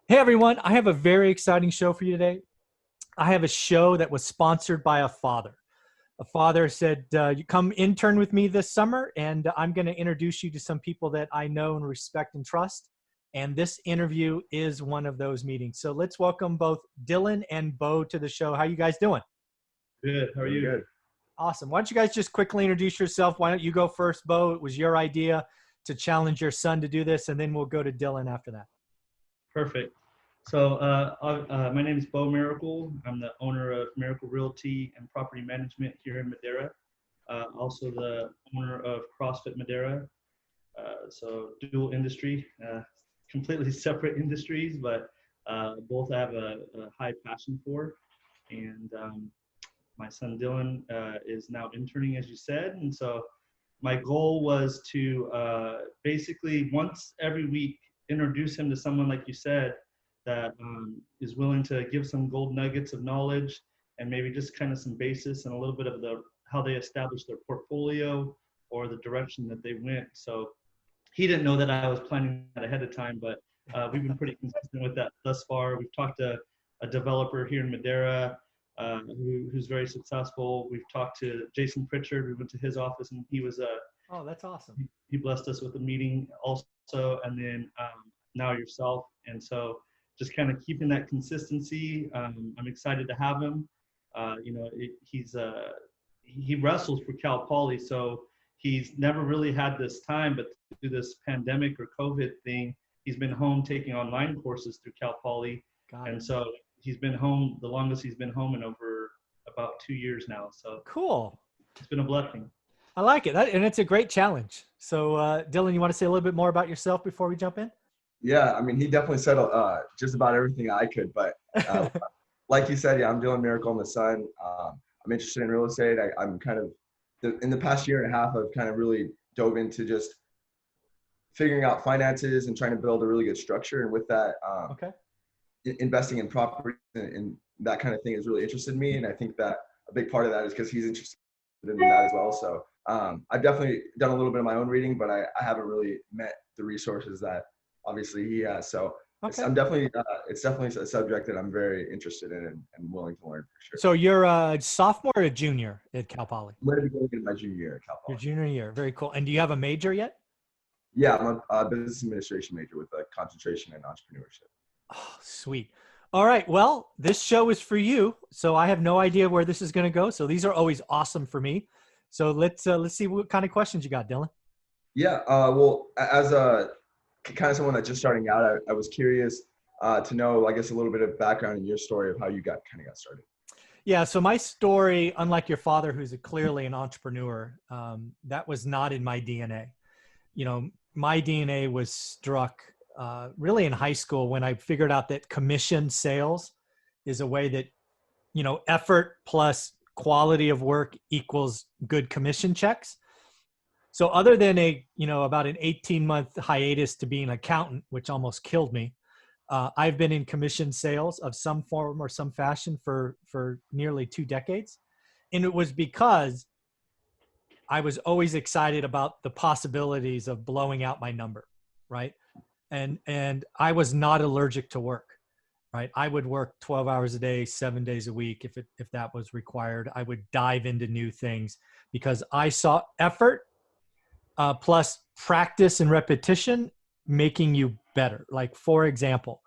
Hey everyone, I have a very exciting show for you today. I have a show that was sponsored by a father. A father said, You come intern with me this summer, and I'm going to introduce you to some people that I know and respect and trust. And this interview is one of those meetings. So let's welcome both Dylan and Bo to the show. How you guys doing? Good. How are Doing you? good. Awesome. Why don't you guys just quickly introduce yourself? Why don't you go first, Bo? It was your idea to challenge your son to do this, and then we'll go to Dylan after that. Perfect. My name is Bo Miracle. I'm the owner of Miracle Realty and Property Management here in Madera. Also the owner of CrossFit Madera. So dual industry, completely separate industries, but both I have a high passion for. And my son Dylan is now interning, as you said. And so my goal was to basically once every week introduce him to someone, like you said, that is willing to give some gold nuggets of knowledge and maybe just kind of some basis and a little bit of how they established their portfolio or the direction that they went. So he didn't know that I was planning that ahead of time, but we've been pretty consistent with that thus far. We've talked to a developer here in Madera who's very successful. We've talked to Jason Pritchard. We went to his office, and he was Oh, that's awesome. he blessed us with a meeting also, and then now yourself. And so just kind of keeping that consistency. I'm excited to have him. He wrestles for Cal Poly, so he's never really had this time, but through this pandemic or COVID thing, he's been home taking online courses through Cal Poly. Got And it. so he's been home the longest he's been home in over about 2 years now. So Cool. it's been a blessing. I like it. And it's a great challenge. So, Dylan, you want to say a little bit more about yourself before we jump in? Yeah, I mean, he definitely said just about everything I could, but like you said, yeah, I'm Dylan Miracle. I'm the son. I'm interested in real estate. I'm kind of, in the past year and a half, I've kind of really dove into just figuring out finances and trying to build a really good structure. And with that, Okay. investing in property and that kind of thing has really interested me. And I think that a big part of that is because he's interested in that as well. So I've definitely done a little bit of my own reading, but I haven't really met the resources that obviously he has. So Okay. it's definitely a subject that I'm very interested in and willing to learn for sure. So you're a sophomore or a junior at Cal Poly? I'm going to be going into my junior year at Cal Your Poly. junior year. Very cool. And do you have a major yet? Yeah, I'm a business administration major with a concentration in entrepreneurship. Oh, sweet. All right. Well, this show is for you. So I have no idea where this is going to go. So these are always awesome for me. So let's see what kind of questions you got, Dylan. Yeah, well, as a kind of someone that's just starting out, I was curious to know, I guess, a little bit of background in your story of how you got started. Yeah. So my story, unlike your father, who's clearly an entrepreneur, that was not in my DNA. You know, my DNA was struck really in high school when I figured out that commission sales is a way that, effort plus quality of work equals good commission checks. So other than about an 18-month hiatus to being an accountant, which almost killed me, I've been in commission sales of some form or some fashion for nearly 2 decades. And it was because I was always excited about the possibilities of blowing out my number, right? And I was not allergic to work, right? I would work 12 hours a day, 7 days a week if that was required. I would dive into new things because I saw effort plus practice and repetition making you better. Like, for example,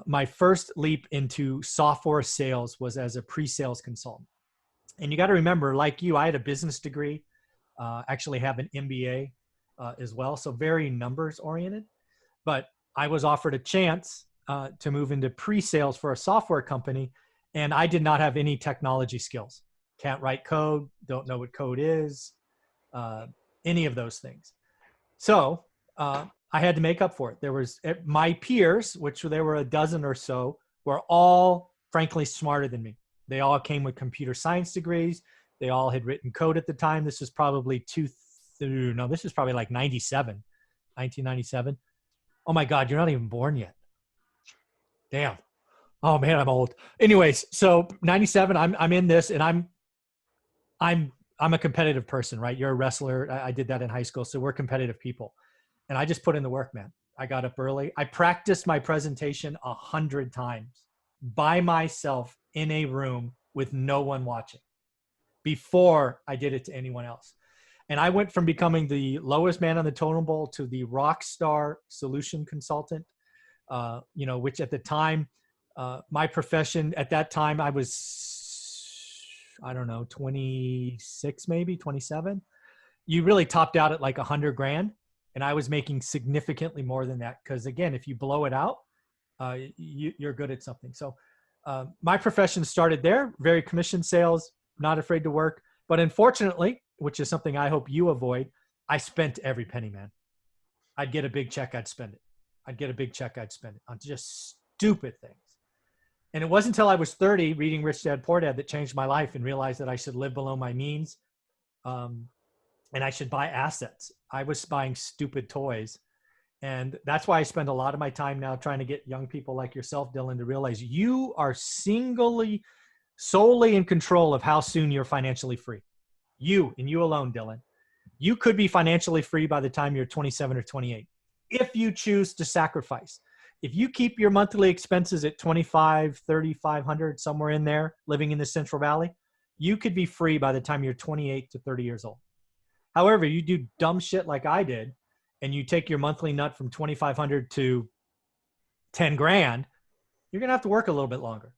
my first leap into software sales was as a pre-sales consultant. And you got to remember, like you, I had a business degree, actually have an MBA as well. So very numbers oriented, but I was offered a chance to move into pre-sales for a software company. And I did not have any technology skills. Can't write code, don't know what code is, any of those things. So I had to make up for it. There was my peers, which there were a dozen or so, were all frankly smarter than me. They all came with computer science degrees. They all had written code at the time. This was probably this is probably like 1997. Oh my God, you're not even born yet. Damn. Oh man, I'm old. Anyways, so 97, I'm in this, and I'm a competitive person, right? You're a wrestler. I did that in high school. So we're competitive people. And I just put in the work, man. I got up early. I practiced my presentation 100 times by myself in a room with no one watching before I did it to anyone else. And I went from becoming the lowest man on the totem pole to the rock star solution consultant, which at the time, my profession at that time, I was, I don't know, 26, maybe 27. You really topped out at like 100 grand. And I was making significantly more than that. Because again, if you blow it out, you're good at something. So my profession started there, very commission sales, not afraid to work. But unfortunately, which is something I hope you avoid, I spent every penny, man. I'd get a big check, I'd spend it. I'd get a big check, I'd spend it on just stupid things. And it wasn't until I was 30 reading Rich Dad Poor Dad that changed my life and realized that I should live below my means. And I should buy assets. I was buying stupid toys. And that's why I spend a lot of my time now trying to get young people like yourself, Dylan, to realize you are solely in control of how soon you're financially free. You and you alone, Dylan. You could be financially free by the time you're 27 or 28 if you choose to sacrifice. If you keep your monthly expenses at 25, 3,500, somewhere in there, living in the Central Valley, you could be free by the time you're 28 to 30 years old. However, you do dumb shit like I did, and you take your monthly nut from 2,500 to 10 grand, you're going to have to work a little bit longer.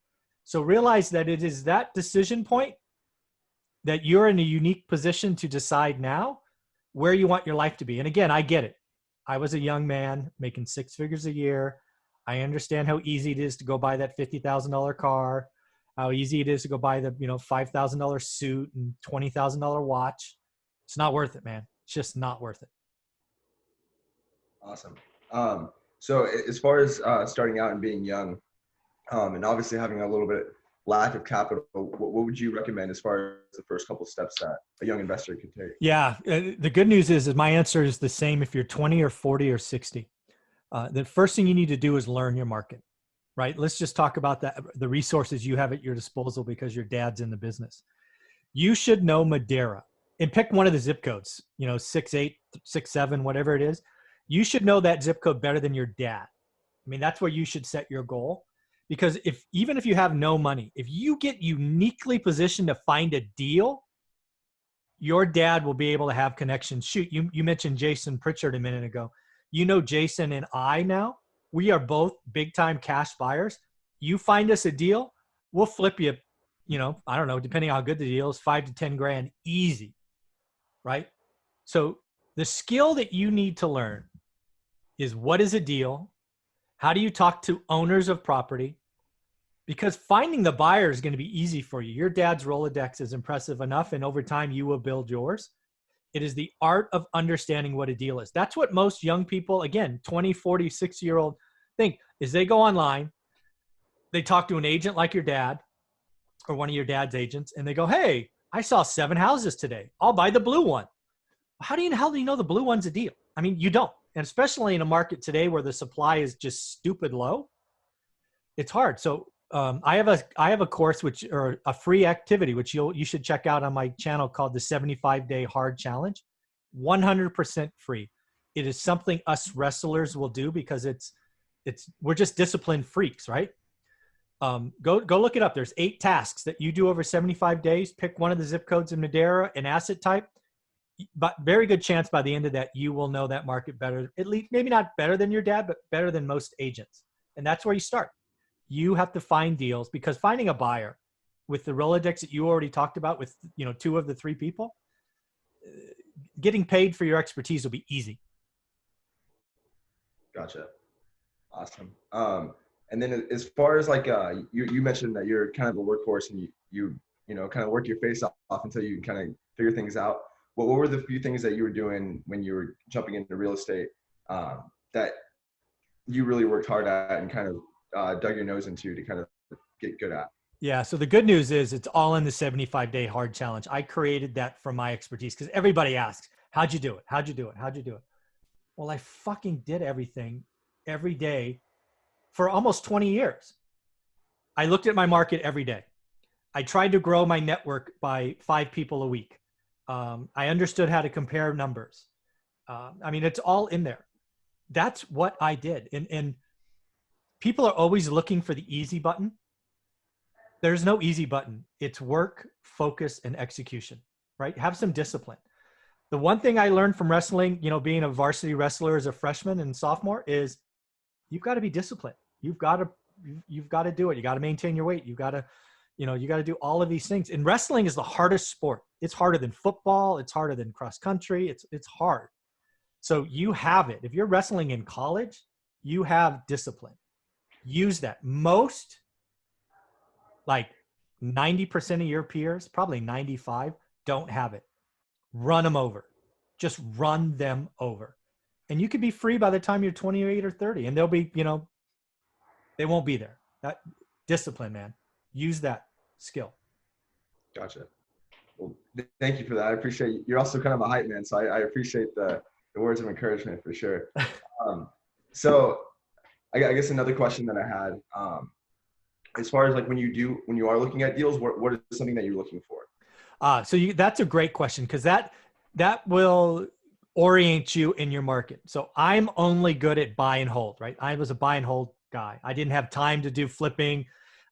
So realize that it is that decision point that you're in a unique position to decide now where you want your life to be. And again, I get it. I was a young man making 6 figures a year. I understand how easy it is to go buy that $50,000 car, how easy it is to go buy the, $5,000 suit and $20,000 watch. It's not worth it, man. It's just not worth it. Awesome. So as far as starting out and being young, and obviously having a little bit lack of capital, what would you recommend as far as the first couple of steps that a young investor could take? Yeah. The good news is my answer is the same if you're 20 or 40 or 60. The first thing you need to do is learn your market, right? Let's just talk about the resources you have at your disposal because your dad's in the business. You should know Madera and pick one of the zip codes, 68, 67, whatever it is. You should know that zip code better than your dad. I mean, that's where you should set your goal. Because even if you have no money, if you get uniquely positioned to find a deal, your dad will be able to have connections. Shoot, you mentioned Jason Pritchard a minute ago. Jason and I now, we are both big time cash buyers. You find us a deal, we'll flip you, I don't know, depending on how good the deal is, 5 to 10 grand easy, right? So the skill that you need to learn is what is a deal? How do you talk to owners of property? Because finding the buyer is going to be easy for you. Your dad's Rolodex is impressive enough, and over time you will build yours. It is the art of understanding what a deal is. That's what most young people, again, 20, 40, 60-year-old think, is they go online, they talk to an agent like your dad or one of your dad's agents, and they go, hey, I saw 7 houses today. I'll buy the blue one. How do you know the blue one's a deal? I mean, you don't. And especially in a market today where the supply is just stupid low, it's hard. So I have a course or a free activity which you should check out on my channel called the 75-Day Hard Challenge. 100% free. It is something us wrestlers will do because we're just disciplined freaks, right? Go look it up. There's 8 tasks that you do over 75 days. Pick one of the zip codes in Madera, an asset type. But very good chance by the end of that, you will know that market better, at least maybe not better than your dad, but better than most agents. And that's where you start. You have to find deals because finding a buyer with the Rolodex that you already talked about with, 2 of the 3 people, getting paid for your expertise will be easy. Gotcha. Awesome. And then as far as like, you mentioned that you're kind of a workhorse and you kind of work your face off until you kind of figure things out. What were the few things that you were doing when you were jumping into real estate that you really worked hard at and kind of dug your nose into to kind of get good at? Yeah. So the good news is it's all in the 75-Day Hard Challenge. I created that from my expertise because everybody asks, how'd you do it? How'd you do it? How'd you do it? Well, I fucking did everything every day for almost 20 years. I looked at my market every day. I tried to grow my network by 5 people a week. I understood how to compare numbers. I mean, it's all in there. that's what I did. And people are always looking for the easy button. There's no easy button. It's work, focus, and execution, right? Have some discipline. The one thing I learned from wrestling, being a varsity wrestler as a freshman and sophomore, is you've got to be disciplined. You've got to do it. You got to maintain your weight. You got to do all of these things. And wrestling is the hardest sport. It's harder than football. It's harder than cross country. It's hard. So you have it. If you're wrestling in college, you have discipline. Use that. Most, like 90% of your peers, probably 95, don't have it. Run them over. Just run them over. And you could be free by the time you're 28 or 30, and they'll be, they won't be there. That discipline, man. Use that skill. Gotcha. Well, thank you for that. I appreciate you. You're also kind of a hype man, so I appreciate the words of encouragement for sure. So I guess another question that I had, as far as like when you are looking at deals, what is something that you're looking for? That's a great question, because that will orient you in your market. So I'm only good at buy and hold, right? I was a buy and hold guy. I didn't have time to do flipping.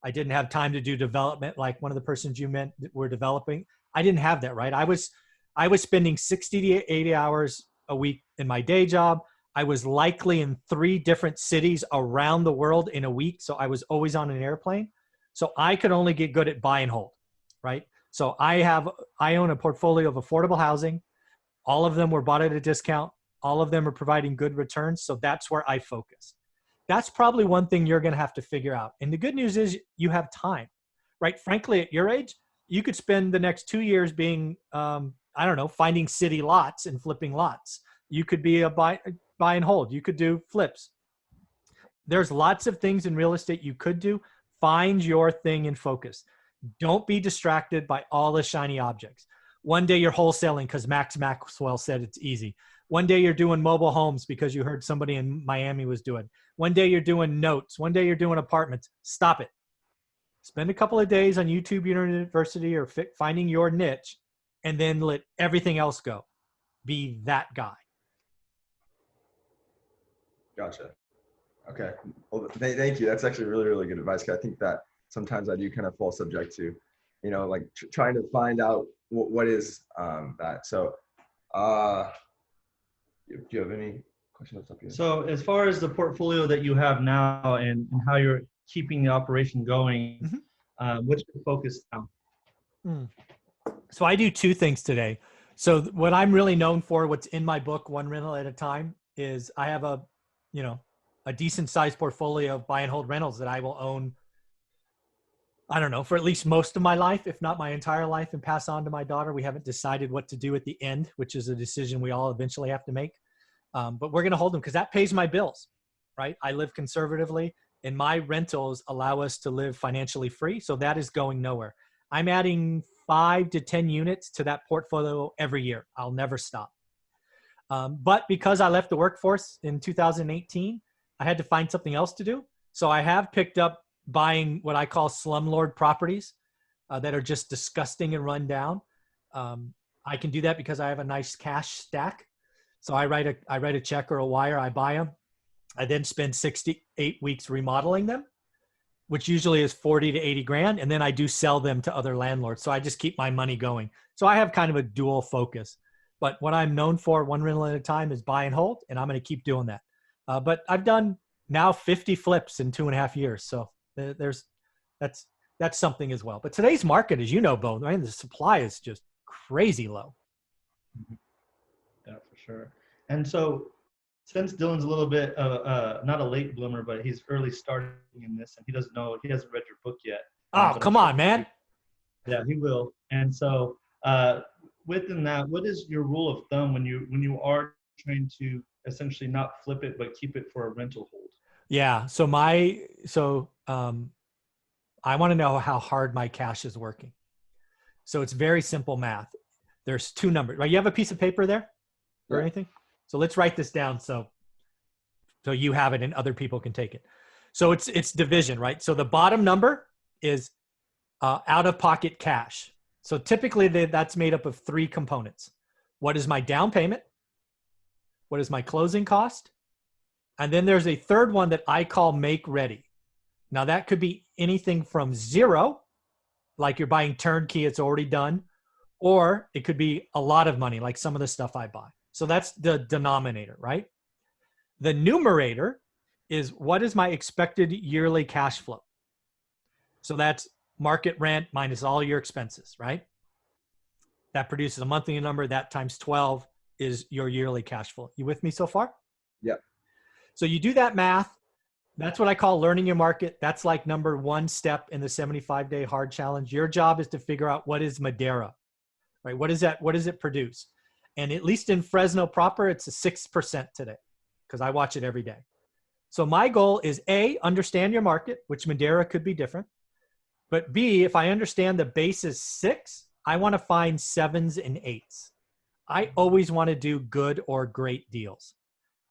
I didn't have time to do development like one of the persons you meant that were developing. I didn't have that, right? I was spending 60 to 80 hours a week in my day job. I was likely in 3 different cities around the world in a week. So I was always on an airplane. So I could only get good at buy and hold, right? So I own a portfolio of affordable housing. All of them were bought at a discount. All of them are providing good returns. So that's where I focus. That's probably one thing you're going to have to figure out. And the good news is you have time, right? Frankly, at your age, you could spend the next 2 years being, finding city lots and flipping lots. You could be a buy and hold. You could do flips. There's lots of things in real estate you could do. Find your thing and focus. Don't be distracted by all the shiny objects. One day you're wholesaling because Max Maxwell said it's easy. One day you're doing mobile homes because you heard somebody in Miami was doing. One day you're doing notes. One day you're doing apartments. Stop it. Spend a couple of days on YouTube University or finding your niche, and then let everything else go. Be that guy. Gotcha. Okay. Well, thank you. That's actually really, really good advice. 'Cause I think that sometimes I do kind of fall subject to, like trying to find out what is that. So, do you have any questions up here? So as far as the portfolio that you have now and how you're keeping the operation going, what's your focus now? So I do 2 things today. So what I'm really known for, what's in my book, One Rental at a Time, is I have a decent sized portfolio of buy and hold rentals that I will own, for at least most of my life, if not my entire life, and pass on to my daughter. We haven't decided what to do at the end, which is a decision we all eventually have to make. But we're going to hold them because that pays my bills, right? I live conservatively, and my rentals allow us to live financially free. So that is going nowhere. I'm adding 5 to 10 units to that portfolio every year. I'll never stop. But because I left the workforce in 2018, I had to find something else to do. So I have picked up buying what I call slumlord properties that are just disgusting and run down. I can do that because I have a nice cash stack. So I write a check or a wire, I buy them. I then spend 68 weeks remodeling them, which usually is 40 to 80 grand. And then I do sell them to other landlords. So I just keep my money going. So I have kind of a dual focus. But what I'm known for, one rental at a time, is buy and hold. And I'm going to keep doing that. But I've done now 50 flips in 2.5 years. So that's something as well. But today's market, as you know, Bo, I mean, the supply is just crazy low. Yeah, for sure. And so since Dylan's a little bit not a late bloomer, but he's early starting in this, and he hasn't read your book yet. Oh, come on, man. Yeah, he will. And so within that, what is your rule of thumb when you are trying to essentially not flip it, but keep it for a rental hold? Yeah. So I want to know how hard my cash is working. So it's very simple math. There's 2 numbers, right? You have a piece of paper there or anything? So let's write this down so you have it and other people can take it. So it's division, right? So the bottom number is out-of-pocket cash. So typically that's made up of 3 components. What is my down payment? What is my closing cost? And then there's a third one that I call make ready. Now that could be anything from zero, like you're buying turnkey, it's already done, or it could be a lot of money, like some of the stuff I buy. So that's the denominator, right? The numerator is what is my expected yearly cash flow? So that's market rent minus all your expenses, right? That produces a monthly number. That times 12 is your yearly cash flow. You with me so far? Yeah. So you do that math. That's what I call learning your market. That's like number one step in the 75-day hard challenge. Your job is to figure out what is Madera, right? What is that? What does it produce? And at least in Fresno proper, it's a 6% today because I watch it every day. So my goal is A, understand your market, which Madera could be different. But B, if I understand the base is 6, I want to find 7s and 8s. I always want to do good or great deals.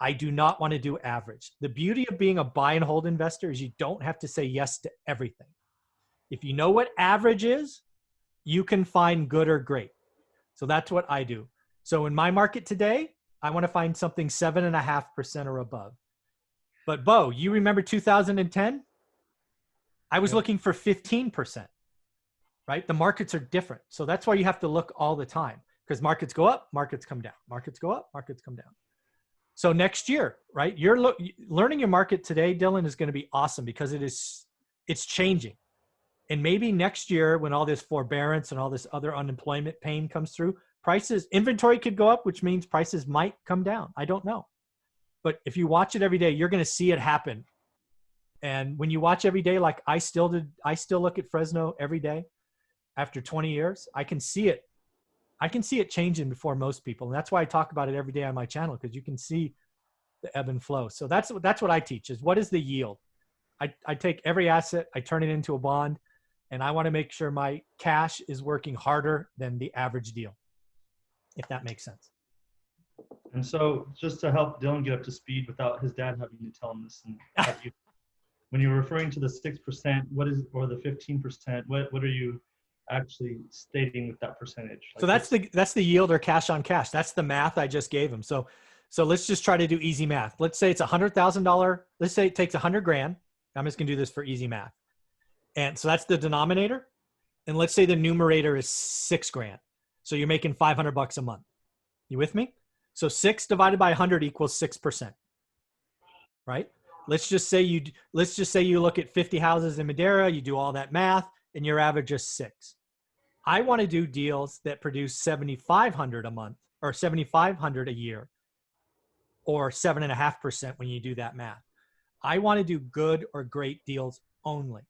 I do not want to do average. The beauty of being a buy and hold investor is you don't have to say yes to everything. If you know what average is, you can find good or great. So that's what I do. So in my market today, I want to find something 7.5% or above. But Bo, you remember 2010? I was looking for 15%, right? The markets are different. So that's why you have to look all the time because markets go up, markets come down, markets go up, markets come down. So next year, right? You're learning your market today, Dylan, is going to be awesome because it's changing. And maybe next year when all this forbearance and all this other unemployment pain comes through, inventory could go up, which means prices might come down. I don't know. But if you watch it every day, you're going to see it happen. And when you watch every day, like I still look at Fresno every day after 20 years, I can see it. I can see it changing before most people. And that's why I talk about it every day on my channel, because you can see the ebb and flow. So that's what I teach is what is the yield? I take every asset, I turn it into a bond, and I want to make sure my cash is working harder than the average deal, if that makes sense. And so just to help Dylan get up to speed without his dad having to tell him this, and have you, when you're referring to the 6%, or the 15%, what are you actually stating with that percentage? Like so that's the yield or cash on cash. That's the math I just gave him. So let's just try to do easy math. Let's say it's $100,000. Let's say it takes 100 grand. I'm just gonna do this for easy math. And so that's the denominator. And let's say the numerator is 6 grand. So you're making $500 a month. You with me? So 6 divided by 100 equals 6%, right? Let's just say you look at 50 houses in Madera, you do all that math, and your average is 6. I want to do deals that produce 7,500 a month or 7,500 a year, or 7.5% when you do that math. I want to do good or great deals only.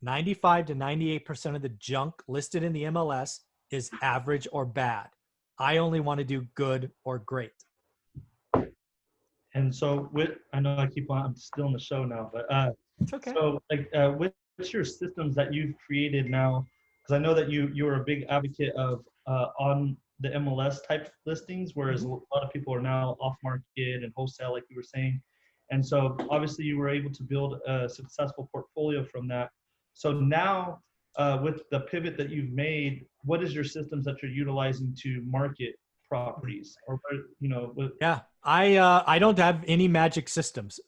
95 to 98% of the junk listed in the MLS is average or bad. I only want to do good or great. And so I know I'm still in the show now, but It's okay. so like what's your systems that you've created now? Because I know that you are a big advocate of on the MLS type listings, whereas a lot of people are now off market and wholesale, like you were saying. And so obviously you were able to build a successful portfolio from that. So now with the pivot that you've made, what is your systems that you're utilizing to market properties, or Yeah, I don't have any magic systems.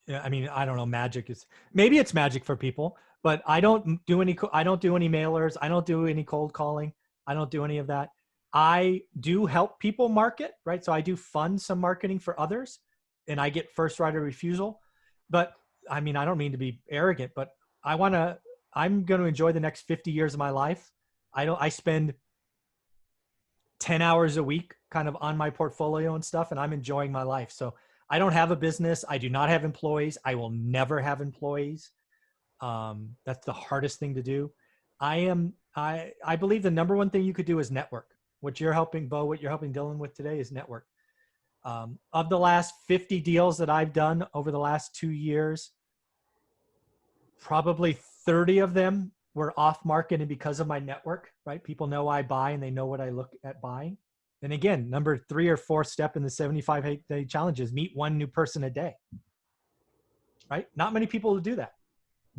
I mean, I don't know. Magic is maybe it's magic for people, but I don't do any mailers. I don't do any cold calling. I don't do any of that. I do help people market, right? So I do fund some marketing for others, and I get first right of refusal. But I mean, I don't mean to be arrogant, but I'm going to enjoy the next 50 years of my life. I spend 10 hours a week kind of on my portfolio and stuff, and I'm enjoying my life. So I don't have a business. I do not have employees. I will never have employees. That's the hardest thing to do. I believe the number one thing you could do is network. What you're helping Dylan with today is network. Of the last 50 deals that I've done over the last 2 years, probably 30 of them were off market, and because of my network, right? People know I buy and they know what I look at buying. And again, number 3 or 4 step in the 75-day challenge is meet one new person a day, right? Not many people will do that.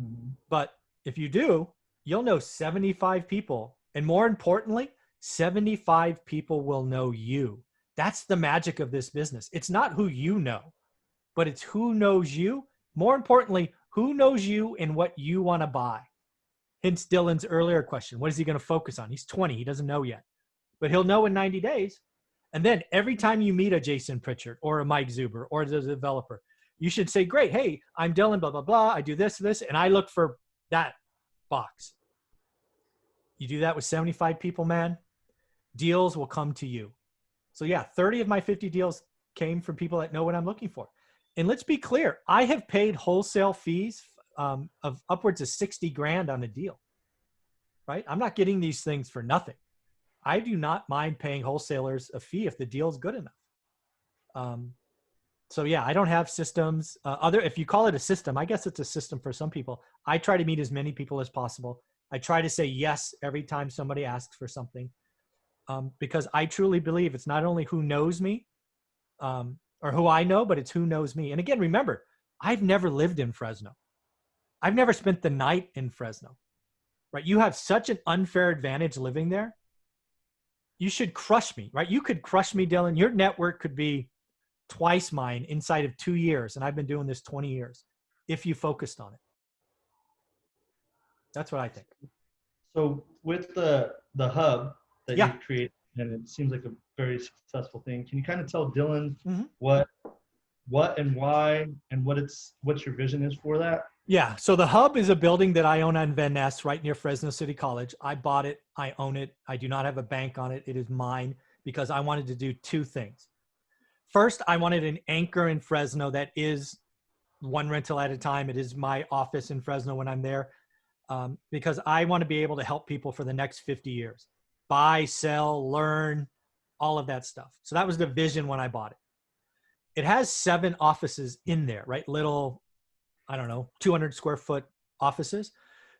Mm-hmm. But if you do, you'll know 75 people. And more importantly, 75 people will know you. That's the magic of this business. It's not who you know. but it's who knows you. More importantly, who knows you and what you want to buy. Hence Dylan's earlier question. What is he going to focus on? He's 20. He doesn't know yet, but he'll know in 90 days. And then every time you meet a Jason Pritchard or a Mike Zuber or the developer, you should say, great, hey, I'm Dylan, blah, blah, blah. I do this, and I look for that box. You do that with 75 people, man, deals will come to you. So yeah, 30 of my 50 deals came from people that know what I'm looking for. And let's be clear, I have paid wholesale fees of upwards of 60 grand on a deal, right? I'm not getting these things for nothing. I do not mind paying wholesalers a fee if the deal is good enough. So yeah, I don't have systems. If you call it a system, I guess it's a system for some people. I try to meet as many people as possible. I try to say yes every time somebody asks for something, because I truly believe it's not only who knows me or who I know, but it's who knows me. And again, remember, I've never lived in Fresno. I've never spent the night in Fresno, right? You have such an unfair advantage living there. You should crush me, right? You could crush me, Dylan. Your network could be twice mine inside of 2 years. And I've been doing this 20 years if you focused on it. That's what I think. So with the hub that Yeah. you create, and it seems like a very successful thing, can you kind of tell Dylan Mm-hmm. what and why and what your vision is for that? Yeah. So the hub is a building that I own on Van Ness right near Fresno City College. I bought it. I own it. I do not have a bank on it. It is mine because I wanted to do two things. First, I wanted an anchor in Fresno that is one rental at a time. It is my office in Fresno when I'm there, because I want to be able to help people for the next 50 years. Buy, sell, learn, all of that stuff. So that was the vision when I bought it. It has 7 offices in there, right? Little, 200 square foot offices.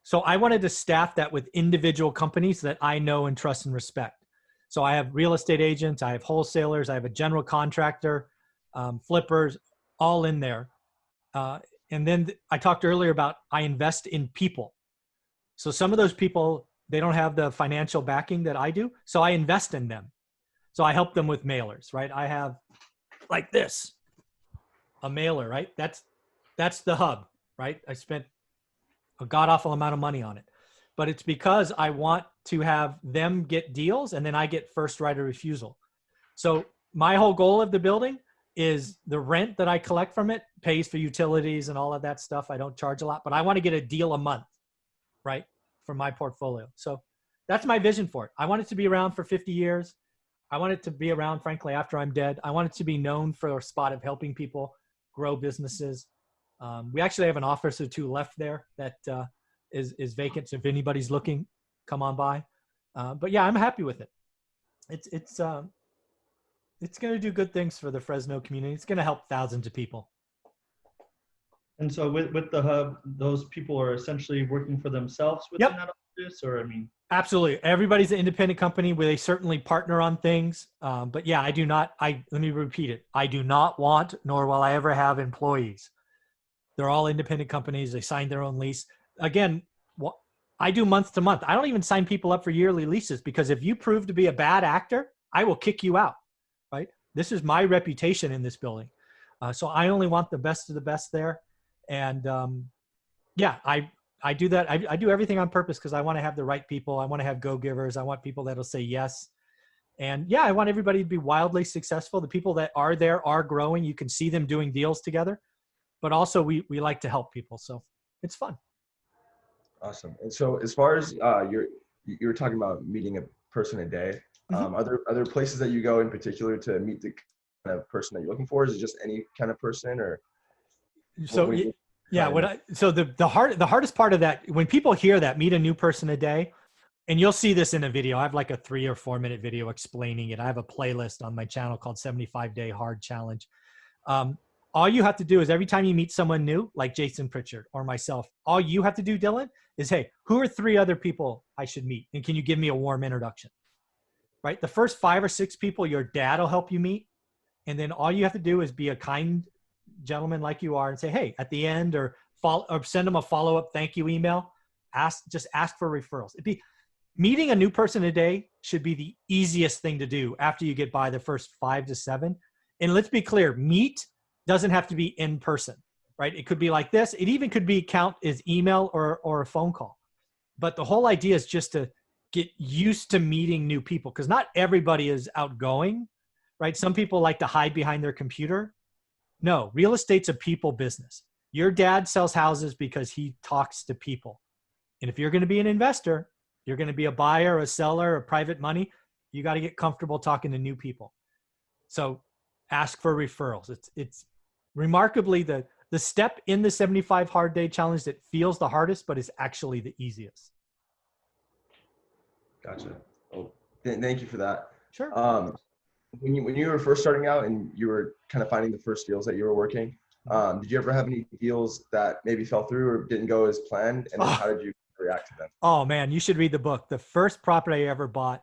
So I wanted to staff that with individual companies that I know and trust and respect. So I have real estate agents, I have wholesalers, I have a general contractor, flippers, all in there. And then I talked earlier about I invest in people. So some of those people, they don't have the financial backing that I do. So I invest in them. So I help them with mailers, right? I have like this, a mailer, right? That's the hub, right? I spent a god-awful amount of money on it, but it's because I want to have them get deals and then I get first right of refusal. So my whole goal of the building is the rent that I collect from it pays for utilities and all of that stuff. I don't charge a lot, but I want to get a deal a month, right? For my portfolio. So that's my vision for it. I want it to be around for 50 years. I want it to be around, frankly, after I'm dead. I want it to be known for a spot of helping people grow businesses. We actually have an office or two left there that is vacant. So if anybody's looking, come on by. But yeah, I'm happy with it. It's going to do good things for the Fresno community. It's going to help thousands of people. And so with the hub, those people are essentially working for themselves within that office, or Absolutely. Everybody's an independent company where they certainly partner on things. But yeah, let me repeat it. I do not want, nor will I ever have employees. They're all independent companies. They sign their own lease. Again, I do month to month. I don't even sign people up for yearly leases because if you prove to be a bad actor, I will kick you out, right? This is my reputation in this building. So I only want the best of the best there. And yeah, I do that. I do everything on purpose because I want to have the right people. I want to have go-givers. I want people that'll say yes. And yeah, I want everybody to be wildly successful. The people that are there are growing. You can see them doing deals together. But also we like to help people. So it's fun. Awesome. And so as far as you were talking about meeting a person a day, are there places that you go in particular to meet the kind of person that you're looking for? Is it just any kind of person or? So the hardest part of that, when people hear that, meet a new person a day, and you'll see this in a video. I have like a 3 or 4 minute video explaining it. I have a playlist on my channel called 75-Day Hard Challenge. All you have to do is every time you meet someone new, like Jason Pritchard or myself, all you have to do, Dylan, is, hey, who are 3 other people I should meet? And can you give me a warm introduction? Right? The first 5 or 6 people your dad will help you meet. And then all you have to do is be a kind gentleman like you are and say, hey, at the end, or send them a follow-up thank you email. Just ask for referrals. Meeting a new person a day should be the easiest thing to do after you get by the first 5 to 7. And let's be clear, meet Doesn't have to be in person, right? It could be like this. It even could be count as email or a phone call. But the whole idea is just to get used to meeting new people, because not everybody is outgoing, right? Some people like to hide behind their computer. No, real estate's a people business. Your dad sells houses because he talks to people. And if you're going to be an investor, you're going to be a buyer, a seller, a private money, you got to get comfortable talking to new people. So ask for referrals. It's remarkably the step in the 75 hard day challenge that feels the hardest, but is actually the easiest. Gotcha. Oh, thank you for that. Sure. When you were first starting out and you were kind of finding the first deals that you were working, did you ever have any deals that maybe fell through or didn't go as planned? And then how did you react to them? Oh man, you should read the book. The first property I ever bought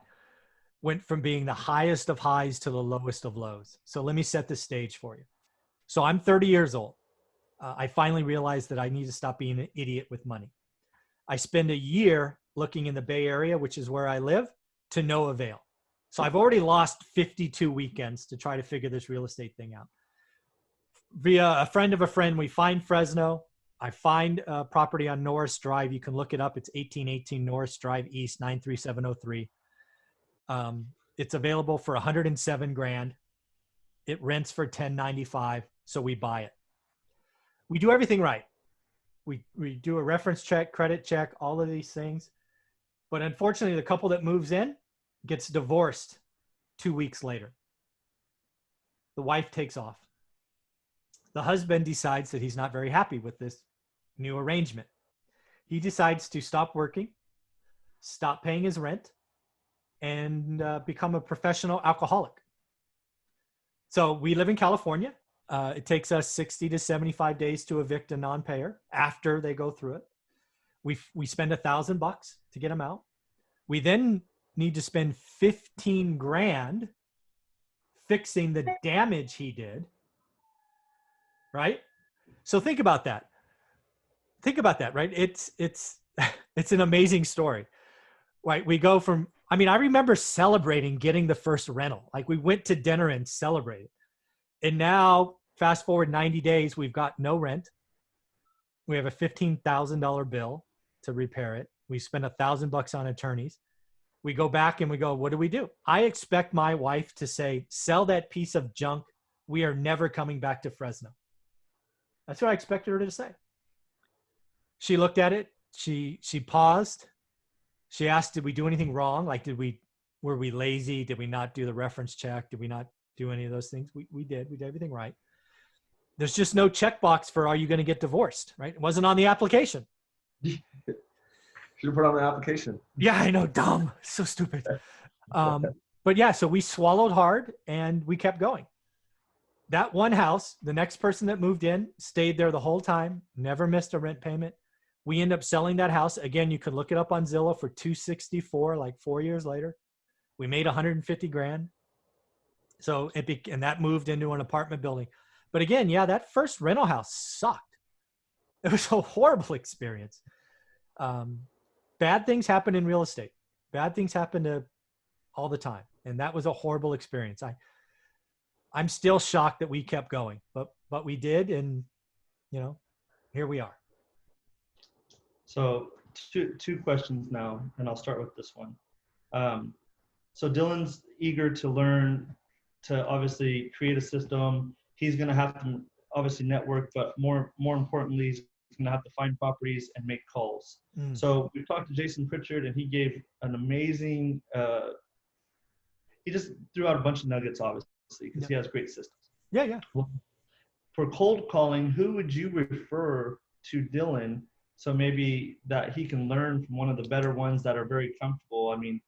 went from being the highest of highs to the lowest of lows. So let me set the stage for you. So I'm 30 years old. I finally realized that I need to stop being an idiot with money. I spend a year looking in the Bay Area, which is where I live, to no avail. So I've already lost 52 weekends to try to figure this real estate thing out. Via a friend of a friend, we find Fresno. I find a property on Norris Drive. You can look it up. It's 1818 Norris Drive East, 93703. It's available for 107 grand. It rents for 1095. So we buy it. We do everything right. We do a reference check, credit check, all of these things. But unfortunately, the couple that moves in gets divorced 2 weeks later. The wife takes off. The husband decides that he's not very happy with this new arrangement. He decides to stop working, stop paying his rent, and become a professional alcoholic. So we live in California. It takes us 60 to 75 days to evict a non-payer after they go through it. We spend $1,000 to get them out. We then need to spend 15 grand fixing the damage he did. Right? So think about that. Think about that, right? It's an amazing story. Right? We go from, I mean, I remember celebrating getting the first rental. Like we went to dinner and celebrated. And now fast forward 90 days, we've got no rent. We have a $15,000 bill to repair it. We spend $1,000 on attorneys. We go back and we go, what do? I expect my wife to say, sell that piece of junk. We are never coming back to Fresno. That's what I expected her to say. She looked at it. She paused. She asked, did we do anything wrong? Like, were we lazy? Did we not do the reference check? Did we not do any of those things? We did. We did everything right. There's just no checkbox for, are you going to get divorced? Right? It wasn't on the application. Should have put on the application. Yeah, I know. Dumb. So stupid. But yeah, so we swallowed hard and we kept going. That one house, the next person that moved in stayed there the whole time, never missed a rent payment. We end up selling that house. Again, you could look it up on Zillow for $264, like 4 years later. We made 150 grand. So and that moved into an apartment building. But again, yeah, that first rental house sucked. It was a horrible experience. Bad things happen in real estate. Bad things happen all the time. And that was a horrible experience. I'm still shocked that we kept going, but we did. And, here we are. So two questions now, and I'll start with this one. So Dylan's eager to learn to obviously create a system. He's going to have to obviously network, but more importantly, he's going to have to find properties and make calls. So we talked to Jason Pritchard, and he gave an amazing, he just threw out a bunch of nuggets, obviously, because he has great systems. Yeah. For cold calling, who would you refer to Dylan so maybe that he can learn from one of the better ones that are very comfortable? I mean,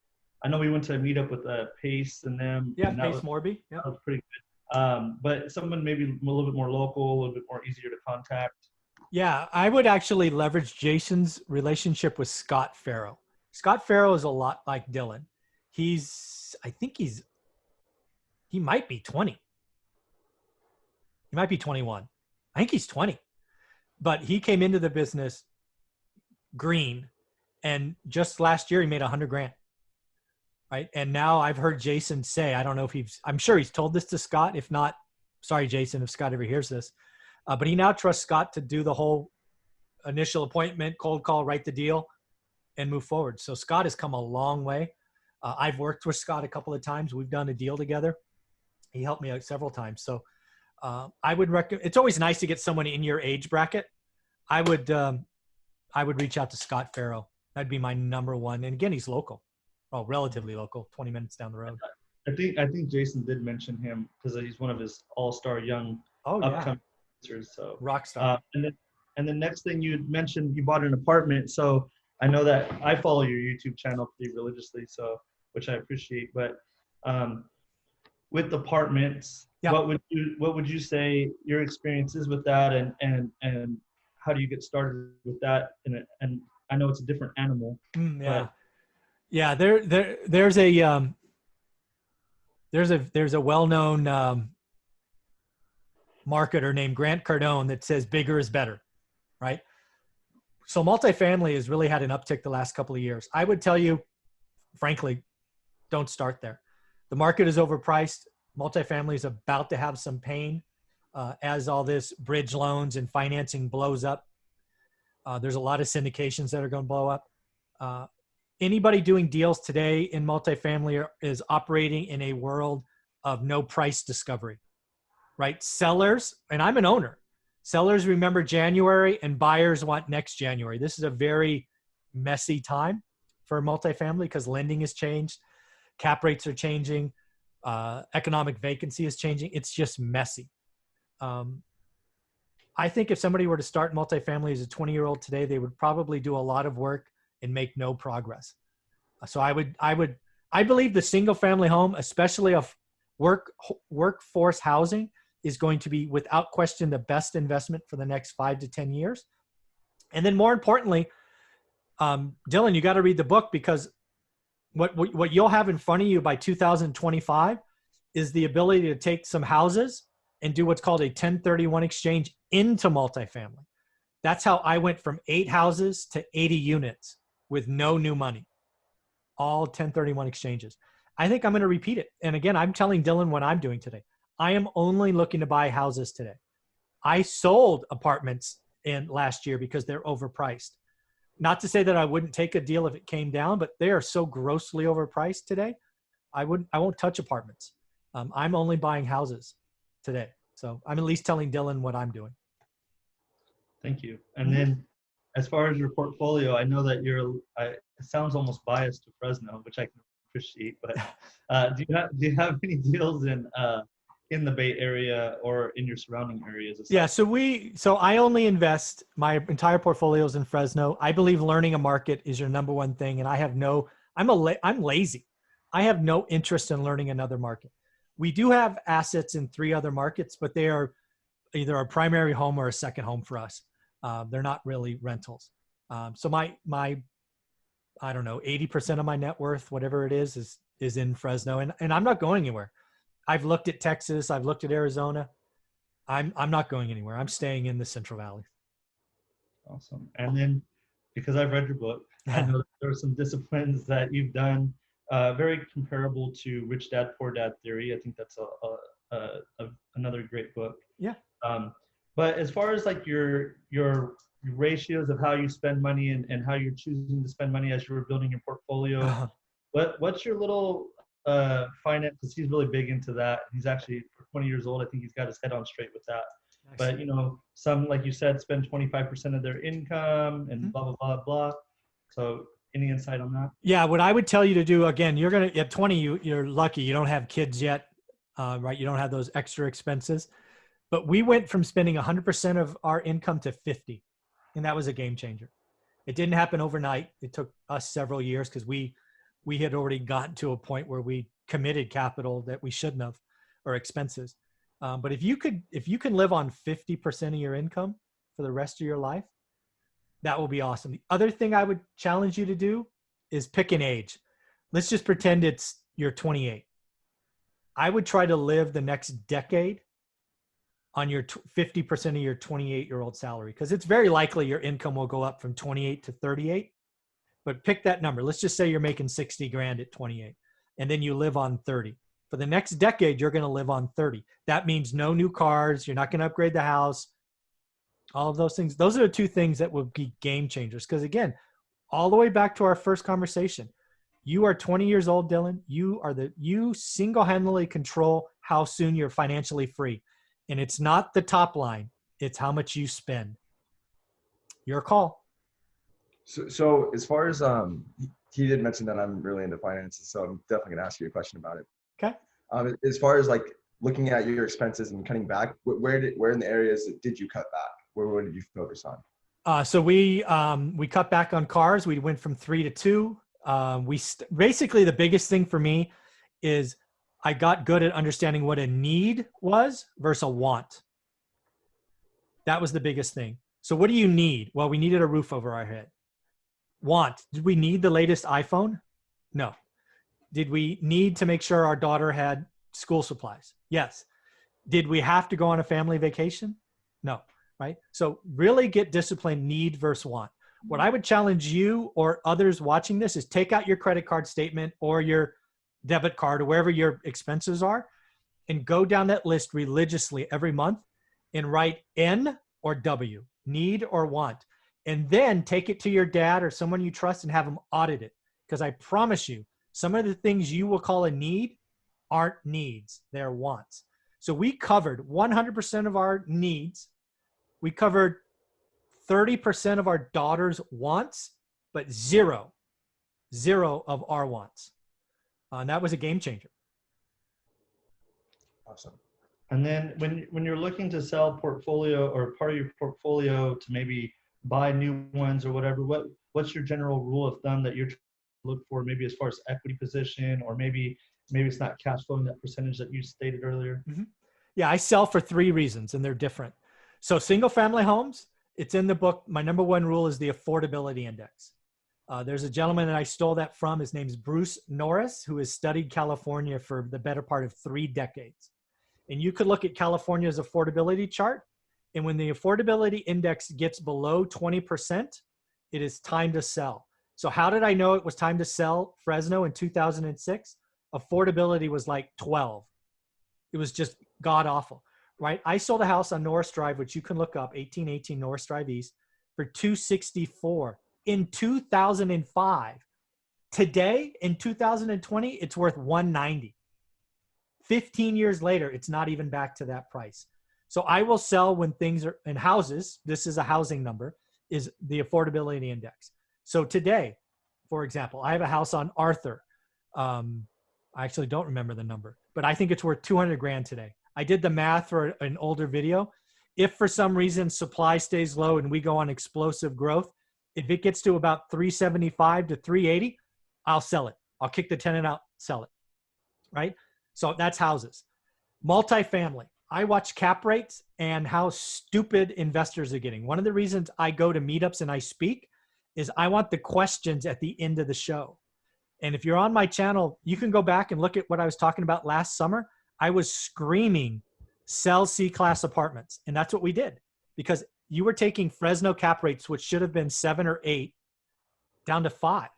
I know we went to a meetup with Pace and them. Yeah, and Pace Morby. Yeah. That was pretty good. But someone maybe a little bit more local, a little bit more easier to contact. Yeah, I would actually leverage Jason's relationship with Scott Farrow. Scott Farrow is a lot like Dylan. He might be 20. He might be 21. I think he's 20. But he came into the business green, and just last year he made 100 grand. Right. And now I've heard Jason say, I don't know if I'm sure he's told this to Scott. If not, sorry, Jason, if Scott ever hears this, but he now trusts Scott to do the whole initial appointment, cold call, write the deal, and move forward. So Scott has come a long way. I've worked with Scott a couple of times. We've done a deal together. He helped me out several times. So I would recommend, it's always nice to get someone in your age bracket. I would reach out to Scott Farrow. That'd be my number one. And again, he's local. Oh, relatively local, 20 minutes down the road. I think Jason did mention him because he's one of his all-star young upcoming producers. So rock star. And the next thing you mentioned, you bought an apartment. So I know that I follow your YouTube channel pretty religiously, so which I appreciate. But with apartments, what would you say your experience is with that, and how do you get started with that? And I know it's a different animal. There's a well-known marketer named Grant Cardone that says bigger is better, right? So multifamily has really had an uptick the last couple of years. I would tell you, frankly, don't start there. The market is overpriced. Multifamily is about to have some pain as all this bridge loans and financing blows up. There's a lot of syndications that are going to blow up. Anybody doing deals today in multifamily is operating in a world of no price discovery, right? Sellers, and I'm an owner, sellers remember January and buyers want next January. This is a very messy time for multifamily because lending has changed. Cap rates are changing. Economic vacancy is changing. It's just messy. I think if somebody were to start multifamily as a 20-year-old today, they would probably do a lot of work and make no progress. So I believe the single family home, especially of workforce housing, is going to be without question the best investment for the next 5 to 10 years. And then more importantly, Dylan, you got to read the book, because what you'll have in front of you by 2025 is the ability to take some houses and do what's called a 1031 exchange into multifamily. That's how I went from 8 houses to 80 units with no new money, all 1031 exchanges. I think I'm going to repeat it. And again, I'm telling Dylan what I'm doing today. I am only looking to buy houses today. I sold apartments in last year because they're overpriced. Not to say that I wouldn't take a deal if it came down, but they are so grossly overpriced today. I won't touch apartments. I'm only buying houses today. So I'm at least telling Dylan what I'm doing. Thank you. And then as far as your portfolio, I know that it sounds almost biased to Fresno, which I can appreciate, but do you have any deals in the Bay Area or in your surrounding areas? Yeah, so I only invest, my entire portfolio is in Fresno. I believe learning a market is your number one thing, and I'm lazy. I have no interest in learning another market. We do have assets in 3 other markets, but they are either a primary home or a second home for us. They're not really rentals. So my I don't know, 80% of my net worth, whatever it is in Fresno, and I'm not going anywhere. I've looked at Texas. I've looked at Arizona. I'm not going anywhere. I'm staying in the Central Valley. Awesome. And then, because I've read your book, I know there are some disciplines that you've done very comparable to Rich Dad, Poor Dad theory. I think that's another great book. Yeah. But as far as like your ratios of how you spend money and how you're choosing to spend money as you were building your portfolio, what's your little finance? Because he's really big into that. He's actually 20 years old. I think he's got his head on straight with that. Excellent. But some, like you said, spend 25% of their income and blah, blah, blah, blah. So any insight on that? Yeah, what I would tell you to do, again, you're going to, at 20, you're lucky. You don't have kids yet, right? You don't have those extra expenses. But we went from spending 100% of our income to 50. And that was a game changer. It didn't happen overnight. It took us several years because we had already gotten to a point where we committed capital that we shouldn't have, or expenses. But if you can live on 50% of your income for the rest of your life, that will be awesome. The other thing I would challenge you to do is pick an age. Let's just pretend you're 28. I would try to live the next decade on your 50% of your 28-year-old salary, because it's very likely your income will go up from 28 to 38. But pick that number. Let's just say you're making 60 grand at 28, and then you live on 30. For the next decade, you're going to live on 30. That means no new cars. You're not going to upgrade the house. All of those things. Those are the two things that will be game changers. Because again, all the way back to our first conversation, you are 20 years old, Dylan. You single-handedly control how soon you're financially free. And it's not the top line. It's how much you spend. Your call. So as far as he did mention that I'm really into finances, so I'm definitely gonna ask you a question about it. Okay. As far as like looking at your expenses and cutting back, where in the areas did you cut back? Where did you focus on? So we cut back on cars. We went from 3 to 2. Basically the biggest thing for me is I got good at understanding what a need was versus a want. That was the biggest thing. So what do you need? Well, we needed a roof over our head. Want, did we need the latest iPhone? No. Did we need to make sure our daughter had school supplies? Yes. Did we have to go on a family vacation? No. Right? So really get disciplined, need versus want. What I would challenge you or others watching this is take out your credit card statement or your debit card or wherever your expenses are and go down that list religiously every month and write N or W, need or want. And then take it to your dad or someone you trust and have them audit it. Because I promise you, some of the things you will call a need aren't needs, they're wants. So we covered 100% of our needs. We covered 30% of our daughter's wants, but zero of our wants. And that was a game changer. Awesome. And then when you're looking to sell portfolio or part of your portfolio to maybe buy new ones or whatever, what's your general rule of thumb that you're trying to look for, maybe as far as equity position, or maybe it's not cash flowing that percentage that you stated earlier? Mm-hmm. Yeah, I sell for 3 reasons and they're different. So single family homes, it's in the book. My number 1 rule is the affordability index. There's a gentleman that I stole that from. His name's Bruce Norris, who has studied California for the better part of 3 decades. And you could look at California's affordability chart. And when the affordability index gets below 20%, it is time to sell. So how did I know it was time to sell Fresno in 2006? Affordability was like 12. It was just god awful, right? I sold a house on Norris Drive, which you can look up, 1818 Norris Drive East, for $264 in 2005. Today, in 2020, it's worth $190. 15 years later, it's not even back to that price. So I will sell when things are in houses. This is a housing number, is the affordability index. So today, for example, I have a house on Arthur. I actually don't remember the number, but I think it's worth 200 grand today. I did the math for an older video. If for some reason supply stays low and we go on explosive growth, if it gets to about 375 to 380, I'll sell it. I'll kick the tenant out, sell it, right? So that's houses. Multifamily. I watch cap rates and how stupid investors are getting. One of the reasons I go to meetups and I speak is I want the questions at the end of the show. And if you're on my channel, you can go back and look at what I was talking about last summer. I was screaming, sell C-class apartments. And that's what we did, because you were taking Fresno cap rates, which should have been 7 or 8, down to 5.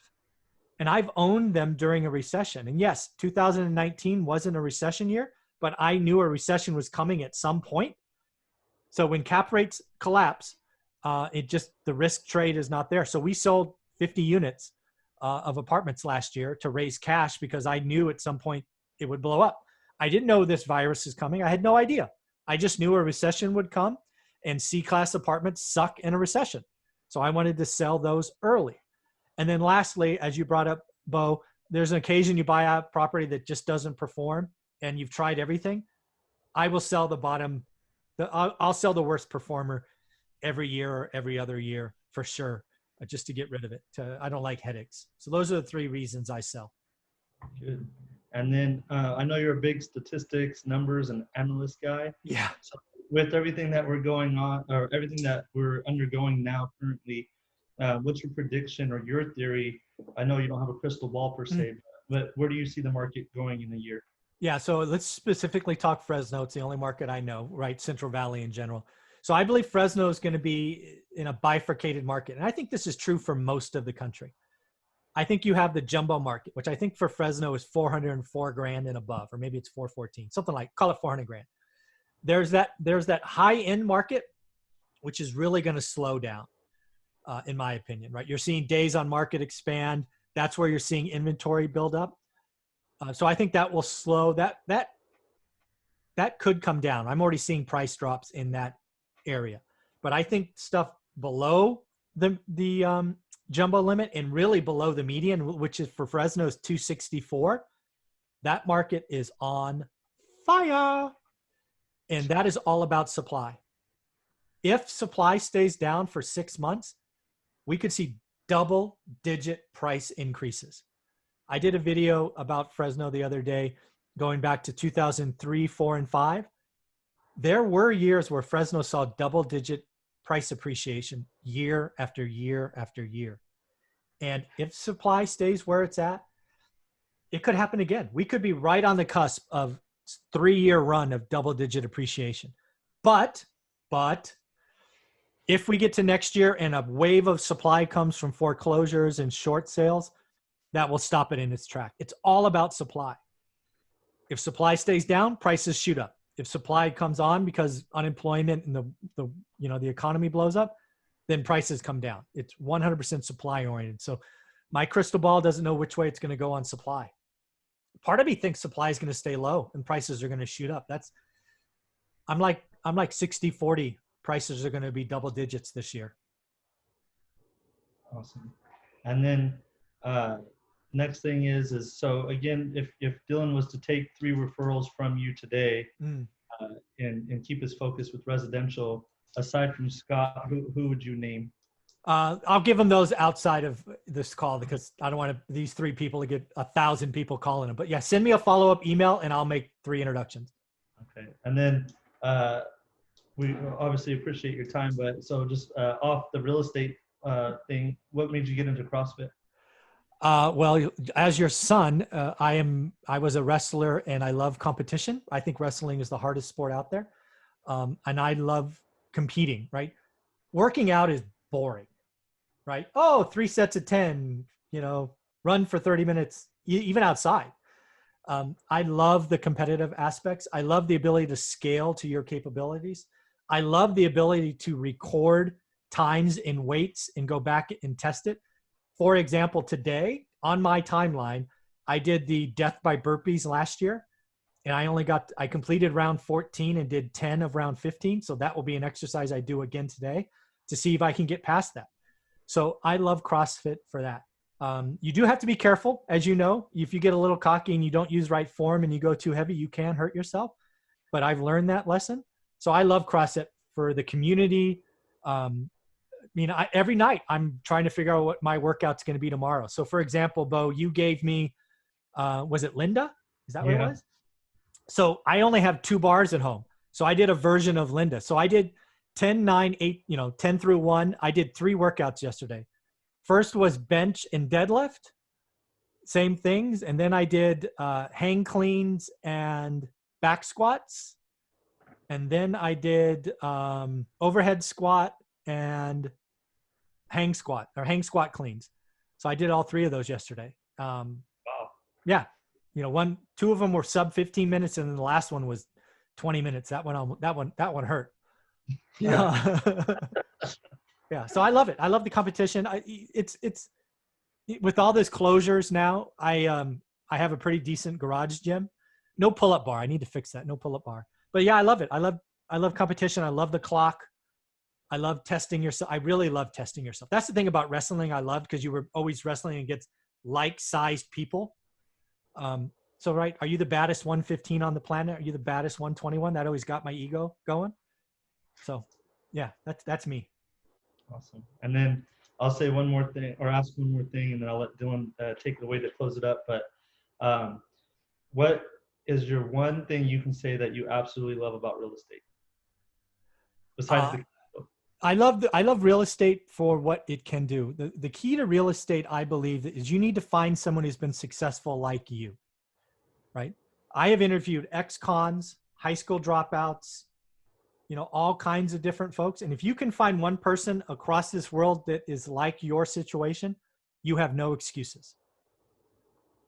And I've owned them during a recession. And yes, 2019 wasn't a recession year, but I knew a recession was coming at some point. So when cap rates collapse, the risk trade is not there. So we sold 50 units of apartments last year to raise cash because I knew at some point it would blow up. I didn't know this virus is coming. I had no idea. I just knew a recession would come, and C-class apartments suck in a recession. So I wanted to sell those early. And then lastly, as you brought up, Bo, there's an occasion you buy a property that just doesn't perform and you've tried everything. I will sell the bottom. I'll sell the worst performer every year or every other year for sure, just to get rid of it. I don't like headaches. So those are the 3 reasons I sell. Good. And then I know you're a big statistics, numbers, and analyst guy. Yeah. So with everything that we're going on, or everything that we're undergoing now currently, what's your prediction or your theory? I know you don't have a crystal ball per se, but where do you see the market going in a year? Yeah, so let's specifically talk Fresno. It's the only market I know, right? Central Valley in general. So I believe Fresno is going to be in a bifurcated market. And I think this is true for most of the country. I think you have the jumbo market, which I think for Fresno is 404 grand and above, or maybe it's 414, something like, call it 400 grand. There's that high end market, which is really going to slow down, in my opinion, right? You're seeing days on market expand. That's where you're seeing inventory build up. So I think that will slow that could come down. I'm already seeing price drops in that area, but I think stuff below the jumbo limit and really below the median, which is for Fresno's 264, that market is on fire. And that is all about supply. If supply stays down for 6 months, we could see double-digit price increases. I did a video about Fresno the other day, going back to 2003, 4, and 5. There were years where Fresno saw double-digit price appreciation year after year after year. And if supply stays where it's at, it could happen again. We could be right on the cusp of 3-year run of double-digit appreciation. But if we get to next year and a wave of supply comes from foreclosures and short sales, that will stop it in its track. It's all about supply. If supply stays down, prices shoot up. If supply comes on because unemployment and the economy blows up, then prices come down. It's 100% supply oriented. So my crystal ball doesn't know which way it's going to go on supply. Part of me thinks supply is going to stay low and prices are going to shoot up. I'm like 60-40. Prices are going to be double digits this year. Awesome. And then next thing is so again, if Dylan was to take 3 referrals from you today and keep his focus with residential, aside from Scott, who would you name? I'll give them those outside of this call because I don't want these 3 people to get 1,000 people calling them. But yeah, send me a follow-up email and I'll make 3 introductions. Okay. And then we obviously appreciate your time, but so just off the real estate thing, what made you get into CrossFit? Well, as your son, I was a wrestler and I love competition. I think wrestling is the hardest sport out there. And I love competing, right? Working out is boring, right? Oh, 3 sets of 10, run for 30 minutes, even outside. I love the competitive aspects. I love the ability to scale to your capabilities. I love the ability to record times in weights and go back and test it. For example, today on my timeline, I did the death by burpees last year and I completed round 14 and did 10 of round 15. So that will be an exercise I do again today to see if I can get past that. So I love CrossFit for that. You do have to be careful. As you know, if you get a little cocky and you don't use right form and you go too heavy, you can hurt yourself. But I've learned that lesson. So I love CrossFit for the community. Every night I'm trying to figure out what my workout's going to be tomorrow. So for example, Bo, you gave me, was it Linda? Is that what it was? So I only have 2 bars at home. So I did a version of Linda. So I did 10, 9, 8, 10 through 1. I did 3 workouts yesterday. First was bench and deadlift, same things. And then I did hang cleans and back squats. And then I did overhead squat and hang squat cleans. So I did all 3 of those yesterday. Wow. Yeah. 2 of them were sub 15 minutes. And then the last one was 20 minutes. That one hurt. Yeah. Yeah. So I love it. I love the competition. It's with all those closures now, I have a pretty decent garage gym. No pull-up bar. I need to fix that. No pull-up bar. But yeah, I love it. I love competition. I love the clock. I love testing yourself. I really love testing yourself. That's the thing about wrestling I loved because you were always wrestling against like-sized people. So, right, are you the baddest 115 on the planet? Are you the baddest 121? That always got my ego going. So, yeah, that's me. Awesome. And then I'll say one more thing or ask one more thing, and then I'll let Dylan take it away to close it up. But what is your one thing you can say that you absolutely love about real estate? Besides I love real estate for what it can do. The key to real estate, I believe, is you need to find someone who's been successful like you, right? I have interviewed ex-cons, high school dropouts, all kinds of different folks. And if you can find one person across this world that is like your situation, you have no excuses.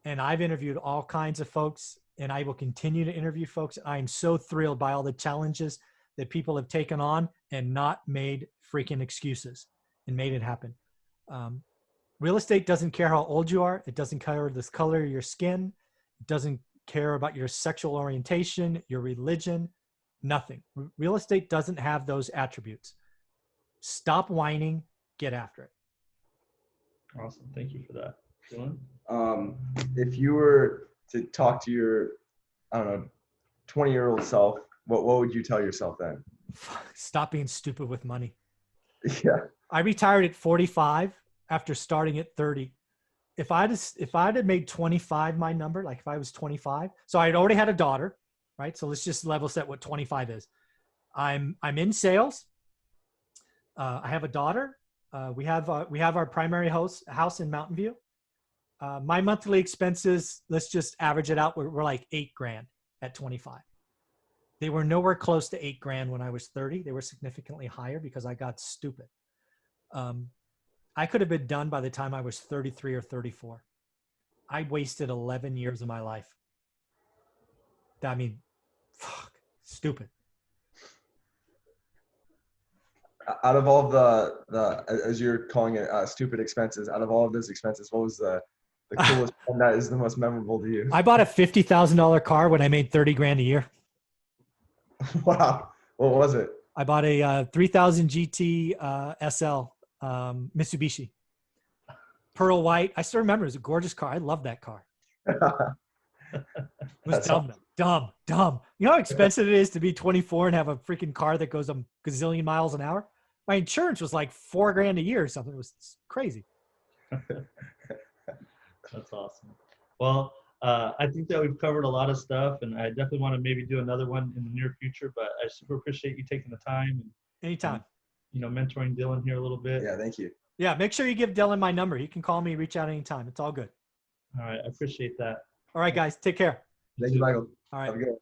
And I've interviewed all kinds of folks, and I will continue to interview folks. I'm so thrilled by all the challenges that people have taken on and not made freaking excuses and made it happen. Real estate doesn't care how old you are. It doesn't care the color of your skin. It doesn't care about your sexual orientation, your religion, nothing. Real estate doesn't have those attributes. Stop whining, get after it. Awesome. Thank you for that. Dylan? If you were to talk to your, I don't know, 20-year-old self, what would you tell yourself then? Stop being stupid with money. Yeah. I retired at 45 after starting at 30. If I'd have made 25 my number, like if I was 25, so I'd already had a daughter, right? So let's just level set what 25 is. I'm in sales. I have a daughter. We have our primary house in Mountain View. My monthly expenses, let's just average it out. We're like $8,000 at 25. They were nowhere close to $8,000 when I was 30. They were significantly higher because I got stupid. I could have been done by the time I was 33 or 34. I wasted 11 years of my life. I mean, fuck, stupid. Out of all the as you're calling it, stupid expenses, out of all of those expenses, what was the coolest one that is the most memorable to you? I bought a $50,000 car when I made 30 grand a year. Wow. What was it? I bought a 3000 GT SL Mitsubishi. Pearl white. I still remember it was a gorgeous car. I love that car. It was dumb. You know how expensive it is to be 24 and have a freaking car that goes a gazillion miles an hour? My insurance was like $4,000 a year or something. It was crazy. That's awesome. Well, I think that we've covered a lot of stuff, and I definitely want to maybe do another one in the near future, but I super appreciate you taking the time and Anytime. Mentoring Dylan here a little bit. Yeah, thank you. Yeah, make sure you give Dylan my number. He can call me, reach out anytime. It's all good. All right. I appreciate that. All right, guys. Take care. Thank you, Michael. All right. Have a good one.